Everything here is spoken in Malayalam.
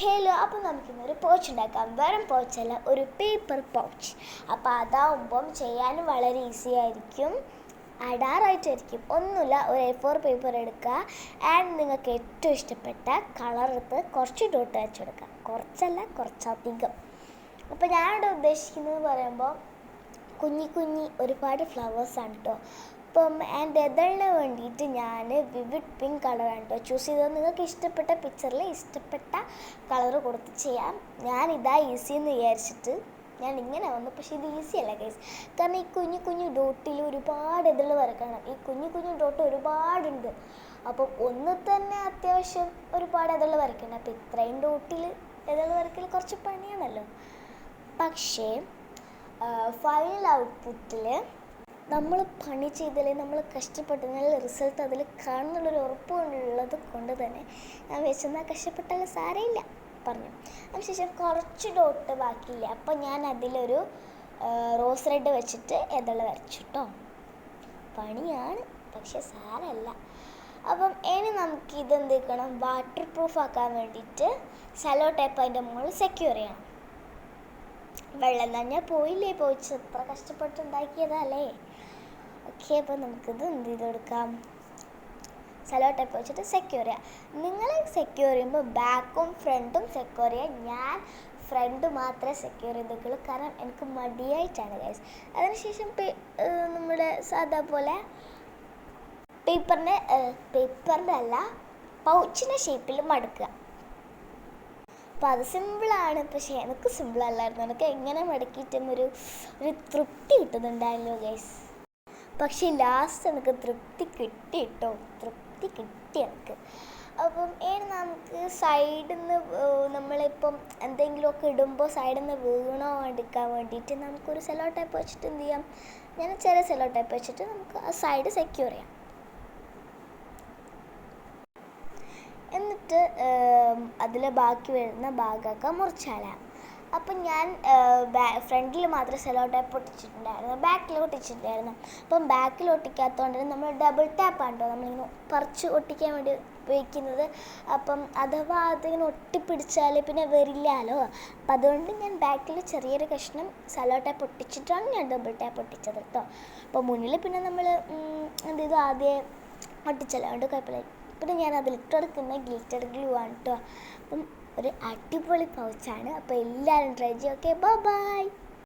ഹലോ, അപ്പോൾ നമുക്കിന്നൊരു പൗച്ച് ഉണ്ടാക്കാം. വെറും പൗച്ചല്ല, ഒരു പേപ്പർ പൗച്ച്. അപ്പോൾ അതാവുമ്പം ചെയ്യാനും വളരെ ഈസി ആയിരിക്കും, അടാറായിട്ടായിരിക്കും. ഒന്നുമില്ല, ഒരു A4 പേപ്പർ എടുക്കുക. ആൻഡ് നിങ്ങൾക്ക് ഏറ്റവും ഇഷ്ടപ്പെട്ട കളർ എടുത്ത് കുറച്ച് ഡോട്ട് വരച്ചെടുക്കുക. കുറച്ചല്ല, കുറച്ചധികം. അപ്പോൾ ഞാനിവിടെ ഉദ്ദേശിക്കുന്നത് പറയുമ്പോൾ കുഞ്ഞി ഒരുപാട് ഫ്ലവേഴ്സാണ് കേട്ടോ. അപ്പം ആൻഡ് എതളിന് വേണ്ടിയിട്ട് ഞാൻ വിവിഡ് പിങ്ക് കളറാണ് കേട്ടോ ചൂസ് ചെയ്തത്. നിങ്ങൾക്ക് ഇഷ്ടപ്പെട്ട പിക്ചറിൽ ഇഷ്ടപ്പെട്ട കളർ കൊടുത്ത് ചെയ്യാം. ഞാനിതാ ഈസി എന്ന് വിചാരിച്ചിട്ട് ഞാൻ ഇങ്ങനെ വന്നു. പക്ഷേ ഇത് ഈസി അല്ല ഗൈസ്, കാരണം ഈ കുഞ്ഞു ഡോട്ടിൽ ഒരുപാട് എതൾ വരക്കണം. ഈ കുഞ്ഞു ഡോട്ട് ഒരുപാടുണ്ട്. അപ്പം ഒന്ന് തന്നെ അത്യാവശ്യം ഒരുപാട് എതൾ വരയ്ക്കണം. അപ്പോൾ ഇത്രയും ഡോട്ടിൽ എതൾ വരയ്ക്കൽ കുറച്ച് പണിയാണല്ലോ. പക്ഷേ ഫൈനൽ ഔട്ട്പുട്ടിൽ നമ്മൾ പണി ചെയ്താലേ, നമ്മൾ കഷ്ടപ്പെട്ടതിനാൽ റിസൾട്ട് അതിൽ കാണുന്നുള്ളൊരു ഉറപ്പുള്ളത് കൊണ്ട് തന്നെ ഞാൻ വെച്ചെന്നാൽ കഷ്ടപ്പെട്ടാലും സാരമില്ല പറഞ്ഞു. അതിനുശേഷം കുറച്ച് ഡോട്ട് ബാക്കിയില്ല. അപ്പോൾ ഞാൻ അതിലൊരു റോസ് റെഡ് വെച്ചിട്ട് എതൾ വരച്ചു കേട്ടോ. പണിയാണ്, പക്ഷെ സാരമല്ല. അപ്പം ഇനി നമുക്ക് ഇതെന്ത് ചെയ്യണം, വാട്ടർ പ്രൂഫ് ആക്കാൻ വേണ്ടിയിട്ട് സെല്ലോ ടേപ്പ് അതിൻ്റെ മുകളിൽ സെക്യൂർ ചെയ്യണം. വെള്ളം തന്നെ പോയില്ലേ, പോയിച്ച് എത്ര കഷ്ടപ്പെട്ടുണ്ടാക്കിയതല്ലേ. ഓക്കെ, അപ്പോൾ നമുക്കിത് എന്ത് ചെയ്ത് കൊടുക്കാം, സെല്ലോ ടേപ്പ് വെച്ചിട്ട് സെക്യൂർ ചെയ്യാം. നിങ്ങൾ സെക്യൂർ ചെയ്യുമ്പോൾ ബാക്കും ഫ്രണ്ടും സെക്യൂർ ചെയ്യാം. ഞാൻ ഫ്രണ്ട് മാത്രമേ സെക്യൂർ ചെയ്തേക്കുള്ളൂ, കാരണം എനിക്ക് മടിയായിട്ടാണ് ഗൈസ്. അതിനുശേഷം നമ്മുടെ സാധാ പോലെ പേപ്പറിൻ്റെ അല്ല, പൗച്ചിൻ്റെ ഷേപ്പിൽ മടക്കുക. അപ്പോൾ അത് സിമ്പിളാണ്, പക്ഷേ എനിക്ക് സിമ്പിളല്ലായിരുന്നു. എനിക്ക് എങ്ങനെ മടക്കിയിട്ടും ഒരു തൃപ്തി കിട്ടുന്നുണ്ടായല്ലോ ഗൈസ്. പക്ഷേ ലാസ്റ്റ് എനിക്ക് തൃപ്തി കിട്ടി കേട്ടോ, തൃപ്തി കിട്ടി എനിക്ക്. അപ്പം നമുക്ക് സൈഡിൽ നിന്ന് നമ്മളിപ്പം എന്തെങ്കിലുമൊക്കെ ഇടുമ്പോൾ സൈഡിൽ നിന്ന് വീണോ എടുക്കാൻ വേണ്ടിയിട്ട് നമുക്കൊരു സെല്ലോ ടേപ്പ് വെച്ചിട്ട് എന്ത് ചെയ്യാം, ഞാൻ ചെറിയ സെല്ലോ ടേപ്പ് വെച്ചിട്ട് നമുക്ക് ആ സൈഡ് സെക്യൂർ ചെയ്യാം. എന്നിട്ട് അതിൽ ബാക്കി വരുന്ന ഭാഗമൊക്കെ മുറിച്ചാലാം. അപ്പം ഞാൻ ഫ്രണ്ടിൽ മാത്രം സെല്ലോ ടേപ്പ് ഒട്ടിച്ചിട്ടുണ്ടായിരുന്നു, ബാക്കിൽ ഒട്ടിച്ചിട്ടുണ്ടായിരുന്നു. അപ്പം ബാക്കിൽ ഒട്ടിക്കാത്തതുകൊണ്ട് നമ്മൾ ഡബിൾ ടാപ്പാണ് കേട്ടോ നമ്മളിങ്ങനെ പറിച്ച് ഒട്ടിക്കാൻ വേണ്ടി ഉപയോഗിക്കുന്നത്. അപ്പം അഥവാ അതിങ്ങനെ ഒട്ടിപ്പിടിച്ചാൽ പിന്നെ വരില്ലല്ലോ. അപ്പം അതുകൊണ്ട് ഞാൻ ബാക്കിൽ ചെറിയൊരു കഷ്ണം സെല്ലോ ടേപ്പ് ഒട്ടിച്ചിട്ടാണ് ഞാൻ ഡബിൾ ടാപ്പ് ഒട്ടിച്ചത് കേട്ടോ. അപ്പോൾ മുന്നിൽ പിന്നെ നമ്മൾ എന്ത് ചെയ്തു, ആദ്യം ഒട്ടിച്ചല്ലോ, അതുകൊണ്ട് കുഴപ്പമില്ല. പിന്നെ ഞാൻ അതിലിട്ടെടുക്കുന്ന ഗ്ലിറ്റർ ഗ്ലൂ ആണ് കേട്ടോ. അപ്പം ഒരു അടിപൊളി പൗച്ചാണ്. അപ്പോൾ എല്ലാവരും ട്രൈ ചെയ്യും. Okay, by.